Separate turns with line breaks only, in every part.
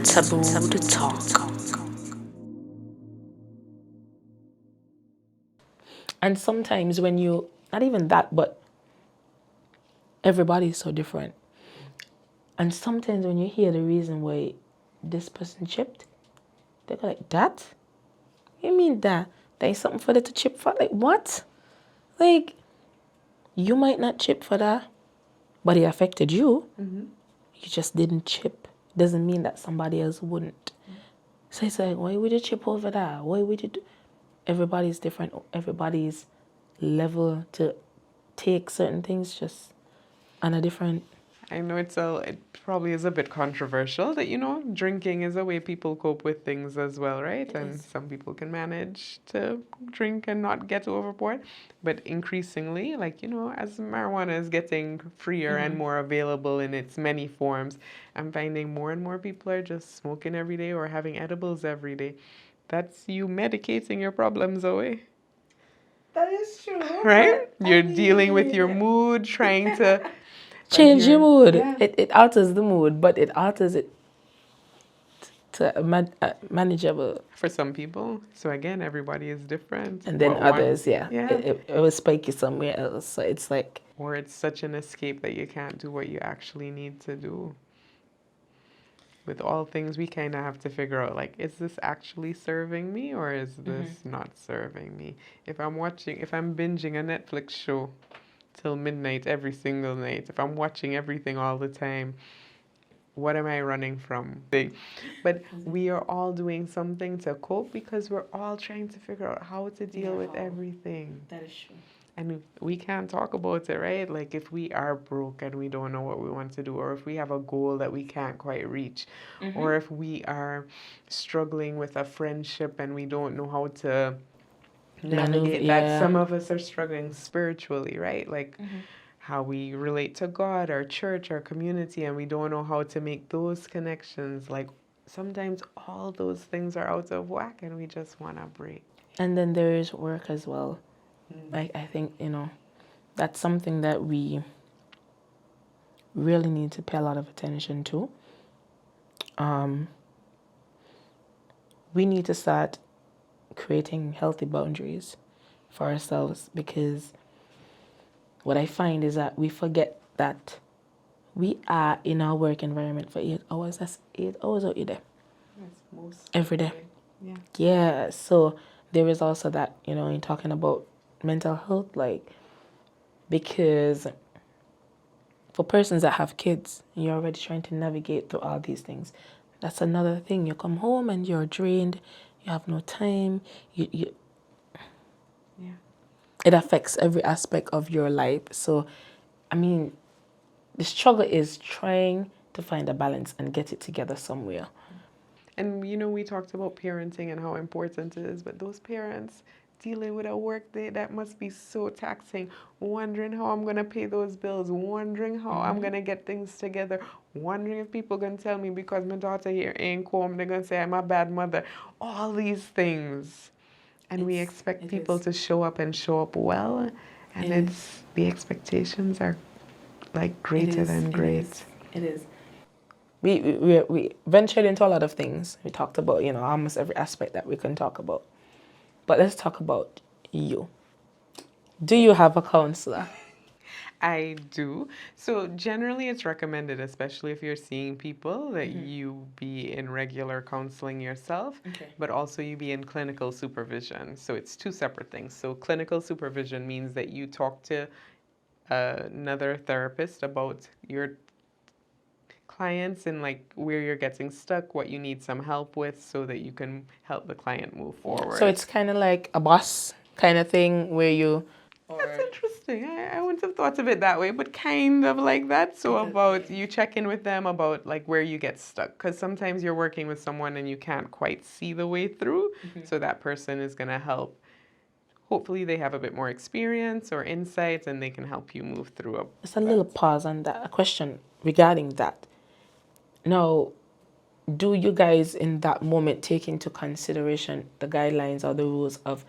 Tabooed Talk.
And sometimes when you, not even that, but everybody is so different. And sometimes when you hear the reason why this person chipped, they go like, that? You mean that? There is something for them to chip for? Like, what? Like, you might not chip for that, but it affected you. You just didn't chip. Doesn't mean that somebody else wouldn't. So it's like, why would you chip over that? Why would you do? Everybody's different. Everybody's level to take certain things just on a different.
I know it probably is a bit controversial that, drinking is a way people cope with things as well, right? And some people can manage to drink and not get overboard. But increasingly, as marijuana is getting freer and more available in its many forms, I'm finding more and more people are just smoking every day or having edibles every day. That's you medicating your problems away.
That is true.
Right? You're dealing with your mood, trying to
Change your mood.
Yeah.
It alters the mood, but it alters it to a manageable.
for some people. So again, everybody is different.
And then
What
others,
one-
it will spike you somewhere else. So it's like,
Or it's such an escape that you can't do what you actually need to do. With all things, we kind of have to figure out, like, is this actually serving me or is this not serving me? If I'm binging a Netflix show till midnight every single night, if I'm watching everything all the time, what am I running from? But we are all doing something to cope because we're all trying to figure out how to deal with everything.
that is true.
And we can't talk about it, right? Like if we are broke and we don't know what we want to do, or if we have a goal that we can't quite reach, or if we are struggling with a friendship and we don't know how to navigate that.
yeah.
Some of us are struggling spiritually, right? Like how we relate to God, our church, our community, and we don't know how to make those connections. Like sometimes all those things are out of whack and we just want to break.
And then there is work as well. Like, I think, that's something that we really need to pay a lot of attention to. We need to start creating healthy boundaries for ourselves, because what I find is that we forget that we are in our work environment for 8 hours. That's 8 hours out there.
That's most
Every day.
Yeah.
Yeah, so there is also that, in talking about mental health, like, because for persons that have kids, you're already trying to navigate through all these things. That's another thing. You come home and you're drained. You have no time.
Yeah.
It affects every aspect of your life. So, I mean, the struggle is trying to find a balance and get it together somewhere.
And we talked about parenting and how important it is, but those parents dealing with a work day that must be so taxing, wondering how I'm going to pay those bills, wondering how I'm going to get things together, wondering if people going to tell me because my daughter here ain't home, they're going to say I'm a bad mother. All these things. And we expect people to show up well, and the expectations are like greater than great.
It is. We ventured into a lot of things. We talked about, almost every aspect that we can talk about. But let's talk about you. Do you have a counselor?
I do. So generally it's recommended, especially if you're seeing people, that you be in regular counseling yourself, but also you be in clinical supervision. So it's two separate things. So clinical supervision means that you talk to another therapist about your clients and like where you're getting stuck, what you need some help with so that you can help the client move forward.
So it's kind of like a boss kind of thing where you...
That's interesting. I wouldn't have thought of it that way, but kind of like that. So about you check in with them about like where you get stuck, because sometimes you're working with someone and you can't quite see the way through. So that person is going to help. Hopefully they have a bit more experience or insights and they can help you move through.
Just a little pause on that. A question regarding that. Now, do you guys in that moment take into consideration the guidelines or the rules of,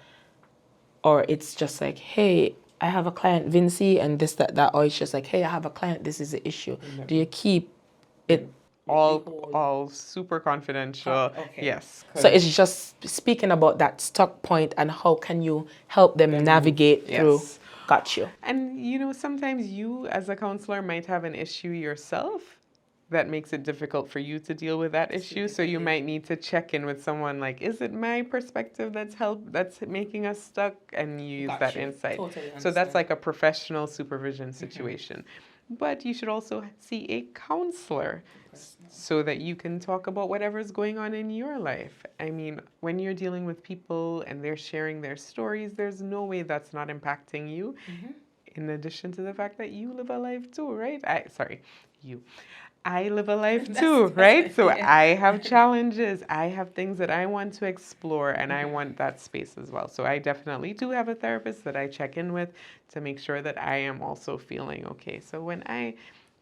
or it's just like, hey, I have a client, Vinci, and this, that, or it's just like, hey, I have a client, this is the issue. Do you keep it
all super confidential.
Okay.
Yes.
So it's just speaking about that stuck point and how can you help them navigate through.
Yes.
Got you.
And sometimes you as a counselor might have an issue yourself that makes it difficult for you to deal with that issue. So you might need to check in with someone like, is it my perspective that's making us stuck? And you use that insight.
Totally
So that's like a professional supervision situation. But you should also see a counselor so that you can talk about whatever's going on in your life. I mean, when you're dealing with people and they're sharing their stories, there's no way that's not impacting you. In addition to the fact that you live a life too, right? I live a life too, right? So I have challenges. I have things that I want to explore and I want that space as well. So I definitely do have a therapist that I check in with to make sure that I am also feeling okay. So when I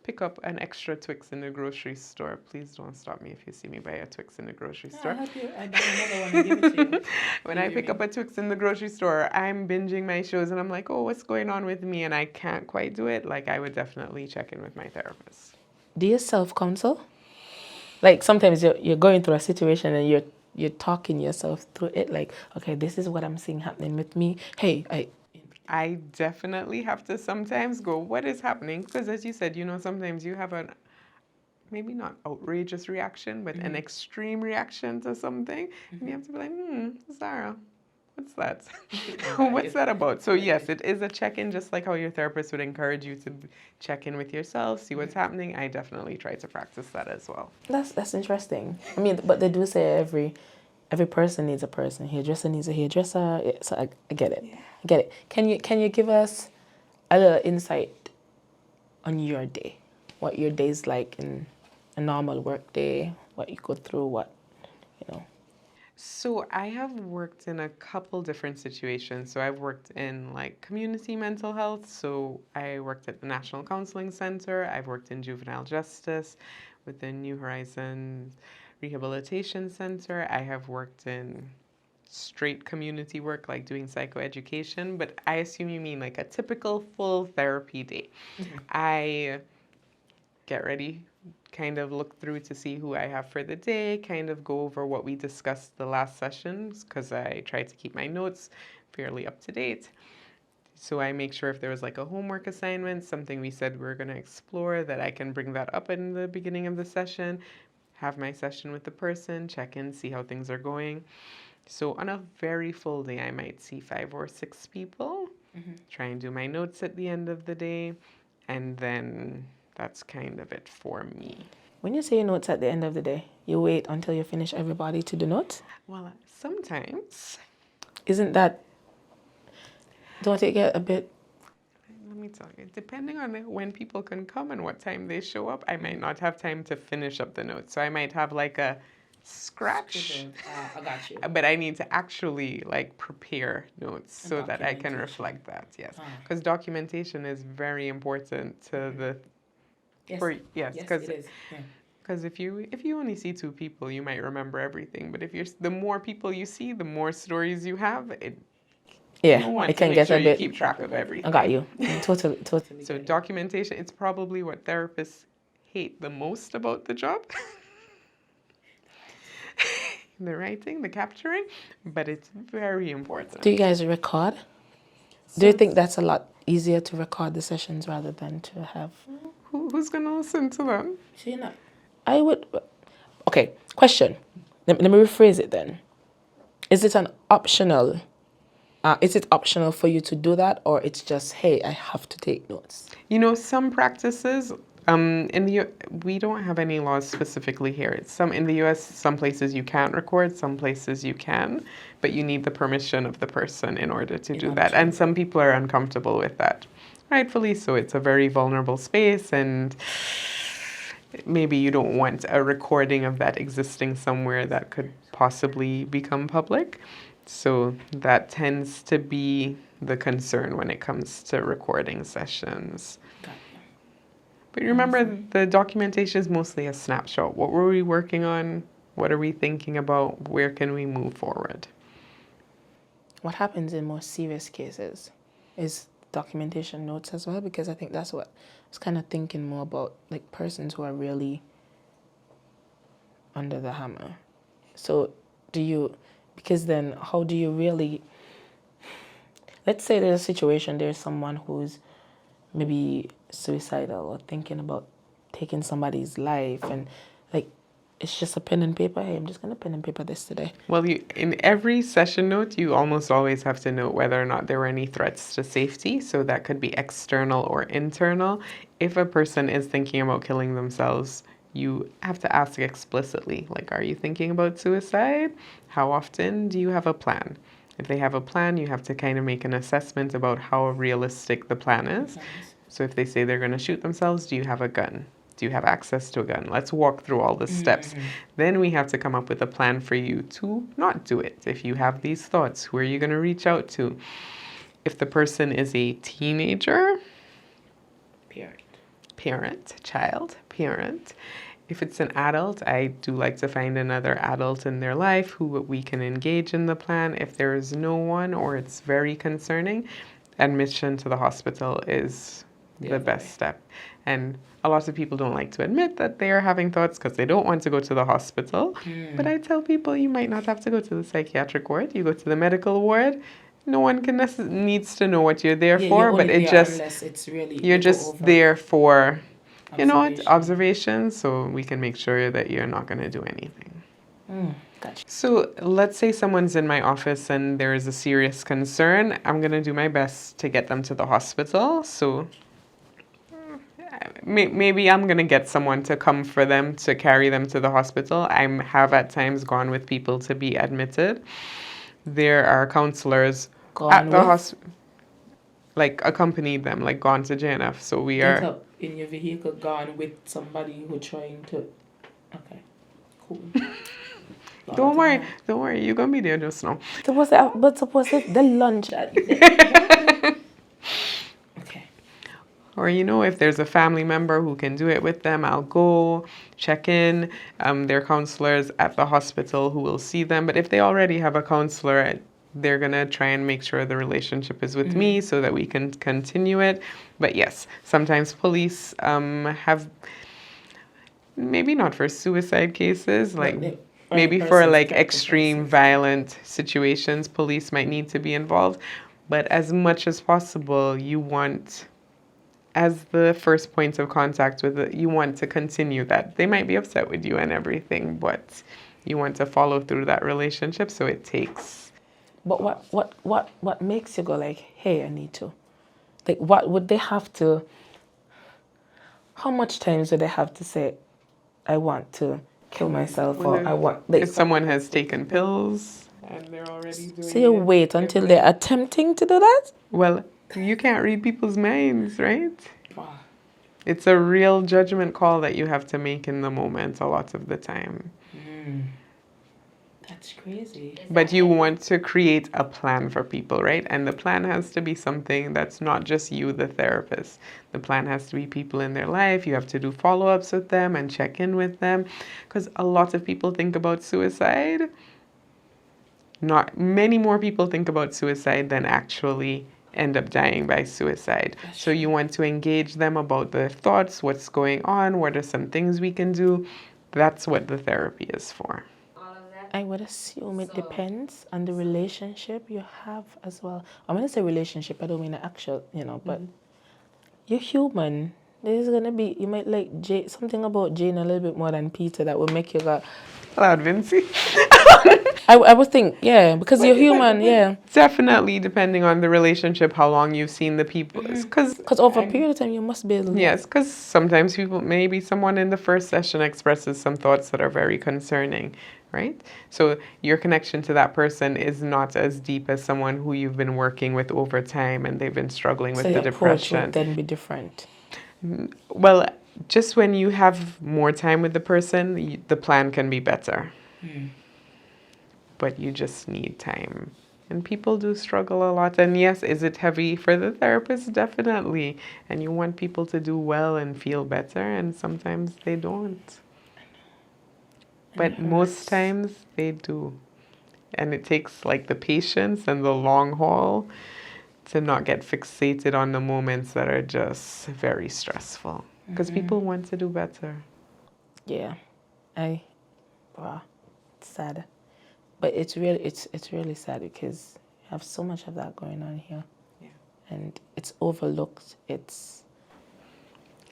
pick up an extra Twix in the grocery store, please don't stop me if you see me buy a Twix in the grocery store.
I'll help you. I'll buy another one and give it to you.
When I pick up a Twix in the grocery store, I'm binging my shows and I'm like, oh, what's going on with me? And I can't quite do it. Like, I would definitely check in with my therapist.
Do you self-counsel? Like sometimes you're going through a situation and you're talking yourself through it. Like, okay, this is what I'm seeing happening with me. Hey,
I definitely have to sometimes go, what is happening? Because as you said, sometimes you have an maybe not outrageous reaction, but an extreme reaction to something. And you have to be like, Zahra, what's that? What's that about? So yes, it is a check-in, just like how your therapist would encourage you to check in with yourself, see what's happening. I definitely try to practice that as well.
That's interesting. I mean, but they do say every person needs a person. Hairdresser needs a hairdresser. Yeah, so I get it. I get it. Can you give us a little insight on your day? What your day's like in a normal work day? What you go through?
So I have worked in a couple different situations. So I've worked in like community mental health. So I worked at the National Counselling Center. I've worked in juvenile justice with the New Horizons Rehabilitation Center. I have worked in straight community work, like doing psychoeducation. But I assume you mean like a typical full therapy day. I get ready, kind of look through to see who I have for the day, kind of go over what we discussed the last sessions, because I try to keep my notes fairly up to date. So I make sure if there was like a homework assignment, something we said we were going to explore, that I can bring that up in the beginning of the session, have my session with the person, check in, see how things are going. So on a very full day, I might see 5 or 6 people, try and do my notes at the end of the day, and then that's kind of it for me.
When you say your notes at the end of the day, you wait until you finish everybody to do notes?
Well, sometimes.
Isn't that, don't it get a bit?
Let me tell you, depending on when people can come and what time they show up, I might not have time to finish up the notes. So I might have like a scratch.
I got you.
But I need to actually like prepare notes so that I can reflect that, yes. Because documentation is very important to the... because if you only see 2 people, you might remember everything. But if the more people you see, the more stories you have. It can get a bit. Keep track of everything.
I got you. Totally.
So documentation, it's probably what therapists hate the most about the job. The writing, the capturing, but it's very important.
Do you guys record? Do you think that's a lot easier to record the sessions rather than to have?
Who's going to listen to them?
I would. Okay, question. Let me rephrase it then. Is it optional for you to do that, or it's just, hey, I have to take notes?
Some practices, we don't have any laws specifically here. In the US, some places you can't record, some places you can, but you need the permission of the person in order to do that. And some people are uncomfortable with that. Rightfully so. It's a very vulnerable space, and maybe you don't want a recording of that existing somewhere that could possibly become public. So that tends to be the concern when it comes to recording sessions. But remember, the documentation is mostly a snapshot. What were we working on? What are we thinking about? Where can we move forward?
What happens in more serious cases is documentation notes as well, because I think that's what I was kind of thinking more about, like persons who are really under the hammer. So because then how do you really, let's say there's a situation, there's someone who's maybe suicidal or thinking about taking somebody's life, and like it's just a pen and paper. Hey, I'm just gonna pen and paper this today.
Well, in every session note, you almost always have to note whether or not there were any threats to safety. So that could be external or internal. If a person is thinking about killing themselves, you have to ask explicitly, like, are you thinking about suicide? How often? Do you have a plan? If they have a plan, you have to kind of make an assessment about how realistic the plan is. So if they say they're going to shoot themselves, do you have a gun? Do you have access to a gun? Let's walk through all the steps. Then we have to come up with a plan for you to not do it. If you have these thoughts, who are you going to reach out to? If the person is a teenager, parent. If it's an adult, I do like to find another adult in their life who we can engage in the plan. If there is no one or it's very concerning, admission to the hospital is the best step. And a lot of people don't like to admit that they are having thoughts because they don't want to go to the hospital. But I tell people you might not have to go to the psychiatric ward. You go to the medical ward. No one needs to know what you're there for, but you're just there for, observations, so we can make sure that you're not going to do anything.
Gotcha.
So let's say someone's in my office and there is a serious concern. I'm going to do my best to get them to the hospital. So maybe I'm going to get someone to come for them, to carry them to the hospital. I have at times gone with people to be admitted. There are counselors at the hospital, like accompanied them, like gone to JNF. So we are
in your vehicle, gone with somebody who trying to. Okay, cool.
Don't worry. You're gonna be there just now.
Suppose the lunch. Okay.
Or if there's a family member who can do it with them, I'll go check in. There are counselors at the hospital who will see them. But if they already have a counselor, they're going to try and make sure the relationship is with me so that we can continue it. But yes, sometimes police have, maybe not for suicide cases, like maybe for like extreme violent situations, police might need to be involved. But as much as possible, you want, as the first point of contact with it, you want to continue that. They might be upset with you and everything, but you want to follow through that relationship, so it takes.
But what makes you go like, hey, I need to? Like, what would they have to, how much times would they have to say, I want to kill myself, or I want...
If someone has taken pills and they're already doing
So you wait until they're attempting to do that?
Well, you can't read people's minds, right? Wow. It's a real judgment call that you have to make in the moment a lot of the time.
That's crazy.
But you want to create a plan for people, right? And the plan has to be something that's not just you, the therapist. The plan has to be people in their life. You have to do follow-ups with them and check in with them. Because a lot of people think about suicide. Not many more people think about suicide than actually end up dying by suicide. So you want to engage them about their thoughts, what's going on, what are some things we can do. That's what the therapy is for.
I would assume it depends on the relationship you have as well. I'm going to say relationship, I don't mean the actual, but you're human. There's going to be, you might like something about Jane a little bit more than Peter that will make you go,
loud, Vincy.
I would think, yeah, because you're human, yeah.
Definitely, depending on the relationship, how long you've seen the people. Because
over a period of time, you must be able to...
Yes, because sometimes maybe someone in the first session expresses some thoughts that are very concerning, right? So your connection to that person is not as deep as someone who you've been working with over time and they've been struggling with the depression.
So your approach would then be different.
Well, just when you have more time with the person, the plan can be better. But you just need time. And people do struggle a lot. And yes, is it heavy for the therapist? Definitely. And you want people to do well and feel better, and sometimes they don't. But most times they do. And it takes like the patience and the long haul to not get fixated on the moments that are just very stressful. Because people want to do better.
Yeah. I bruh, it's sad. But it's really sad because you have so much of that going on here.
Yeah.
And it's overlooked. It's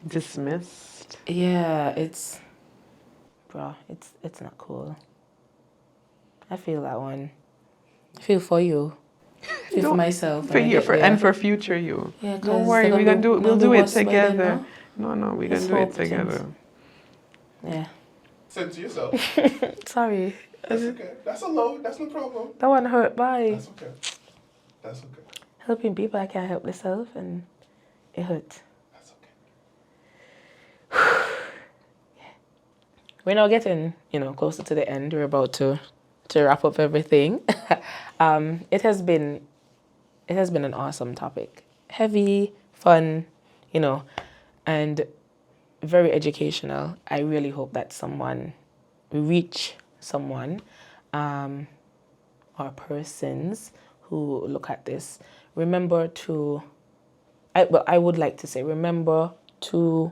dismissed.
yeah, it's not cool. I feel that one. I feel for you. I feel for myself.
For you, and for future you.
Yeah,
don't worry, we'll do it together. No, we're gonna do it together.
Yeah.
Say it to yourself.
Sorry.
That's okay. That's a load. That's no problem.
That one hurt. Bye.
That's okay. That's okay.
Helping people, I can't help myself, and it hurt.
That's okay.
We're now getting, closer to the end. We're about to wrap up everything. It has been an awesome topic. Heavy, fun, and very educational. I really hope that we reach someone or persons who look at this. Remember to, I would like to say, remember to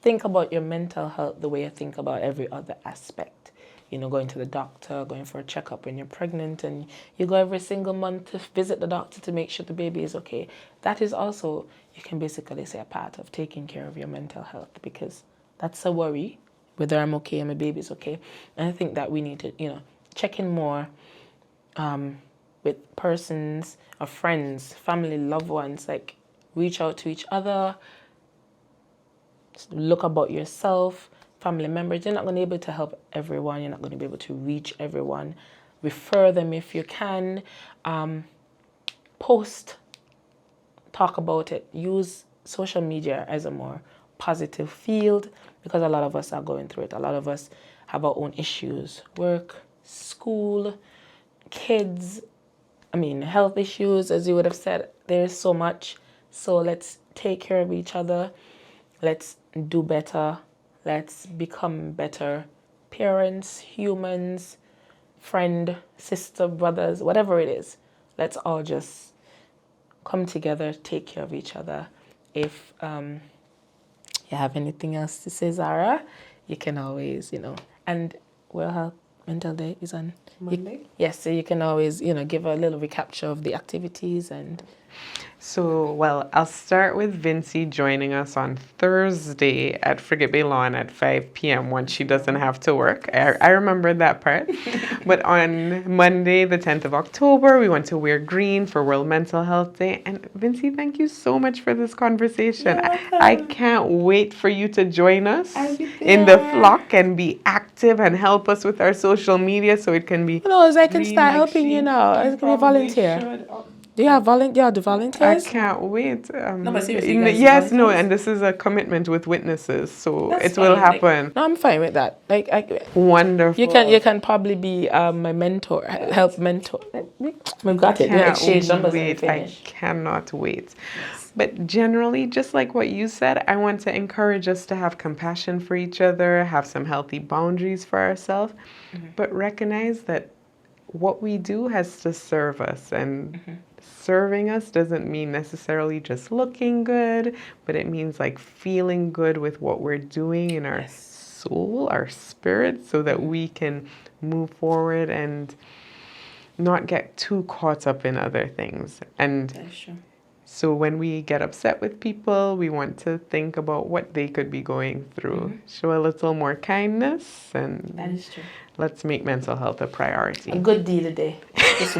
think about your mental health the way you think about every other aspect. Going to the doctor, going for a checkup when you're pregnant, and you go every single month to visit the doctor to make sure the baby is okay. That is also, you can basically say, a part of taking care of your mental health, because that's a worry, whether I'm okay and my baby's okay. And I think that we need to, check in more with persons or friends, family, loved ones, like reach out to each other, look about yourself, family members. You're not going to be able to help everyone. You're not going to be able to reach everyone. Refer them if you can. Post, talk about it. Use social media as a more positive field, because a lot of us are going through it. A lot of us have our own issues. Work, school, kids, health issues, as you would have said. There's so much. So let's take care of each other. Let's do better. Let's become better parents, humans, friend, sister, brothers, whatever it is. Let's all just come together, take care of each other. If you have anything else to say, Zahra, you can always, and World Health Mental Day is on
Monday?
Yes, so you can always, give a little recapture of the activities. And
so, I'll start with Vincy joining us on Thursday at Frigate Bay Lawn at 5 p.m. once she doesn't have to work. I remember that part. But on Monday, the 10th of October, we want to wear green for World Mental Health Day. And Vincy, thank you so much for this conversation. I can't wait for you to join us in the flock and be active and help us with our social media so it can be.
No, I can start helping you now. I can be a volunteer. Do you have volunteers?
I can't wait.
No, but seriously,
yes, no, and this is a commitment with witnesses, so it will happen.
No, I'm fine with that.
Wonderful.
You can probably be my mentor, help mentor. We've got it. Exchange numbers and finish.
I cannot wait. Yes. But generally, just like what you said, I want to encourage us to have compassion for each other, have some healthy boundaries for ourselves, but recognize that what we do has to serve us, and serving us doesn't mean necessarily just looking good, but it means feeling good with what we're doing in our soul, our spirit, so that we can move forward and not get too caught up in other things. And so when we get upset with people, we want to think about what they could be going through. Show a little more kindness, and
that is true.
Let's make mental health a priority.
A good deed a day. Just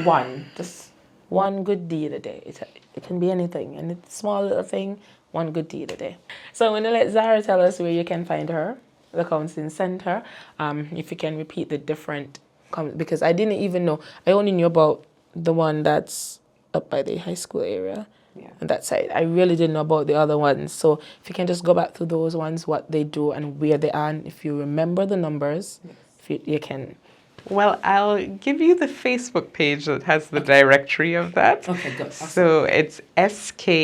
one good deed a day. It can be anything, and it's a small little thing, one good deed a day. So I'm going to let Zahra tell us where you can find her, the Counselling Center. If you can repeat the different, because I didn't even know. I only knew about the one that's up by the high school area. On that side. I really didn't know about the other ones. So if you can just go back to those ones, what they do and where they are, and if you remember the numbers, if you can.
Well, I'll give you the Facebook page that has the directory of that.
Okay, good. Awesome.
So it's SKMHA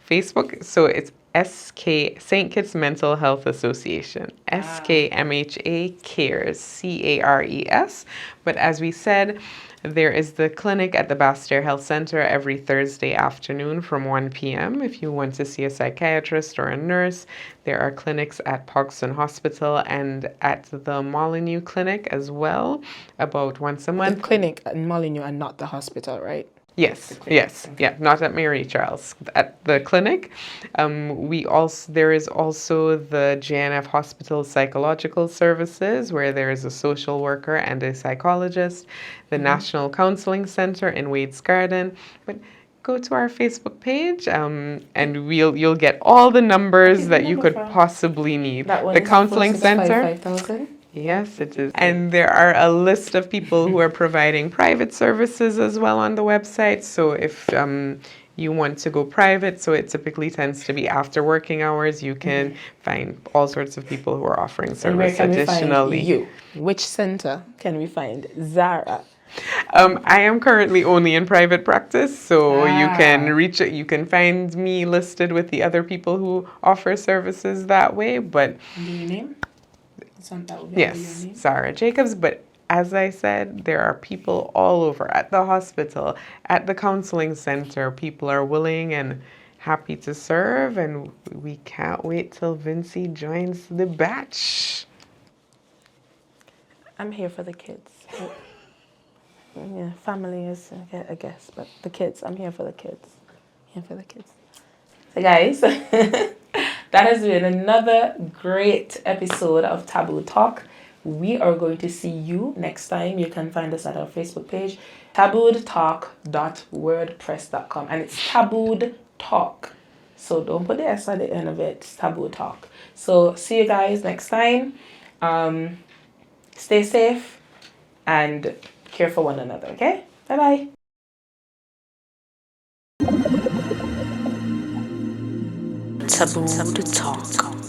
Facebook. So it's St. Kitts Mental Health Association, SKMHA Cares, CARES. But as we said, there is the clinic at the Bastair Health Center every Thursday afternoon from 1 p.m. If you want to see a psychiatrist or a nurse, there are clinics at Pogson Hospital and at the Molyneux Clinic as well, about once a month.
The clinic at Molyneux and not the hospital, right?
Yes, yes, yeah, not at Mary Charles, at the clinic. There is also the JNF Hospital Psychological Services, where there is a social worker and a psychologist, the National Counselling Center in Wade's Garden. But go to our Facebook page, and you'll get all the numbers that you could possibly need. The Counselling Center.
5,000.
Yes, it is. And there are a list of people who are providing private services as well on the website. So if you want to go private, so it typically tends to be after working hours, you can find all sorts of people who are offering service additionally.
We find you? Which center can we find Zahra?
I am currently only in private practice, so you can find me listed with the other people who offer services that way. But
Your name?
Yes, Zahra Jacobs. But as I said, there are people all over at the hospital, at the counseling center. People are willing and happy to serve, and we can't wait till Vincy joins the batch.
I'm here for the kids. Yeah, family is, I guess, but the kids, I'm here for the kids. Here for the kids. So guys, that has been another great episode of Tabooed Talk. We are going to see you next time. You can find us at our Facebook page, taboodtalk.wordpress.com. And it's Tabooed Talk. So don't put the S at the end of it. It's Tabooed Talk. So see you guys next time. Stay safe and care for one another, okay? Bye-bye.
Tabooed Talk.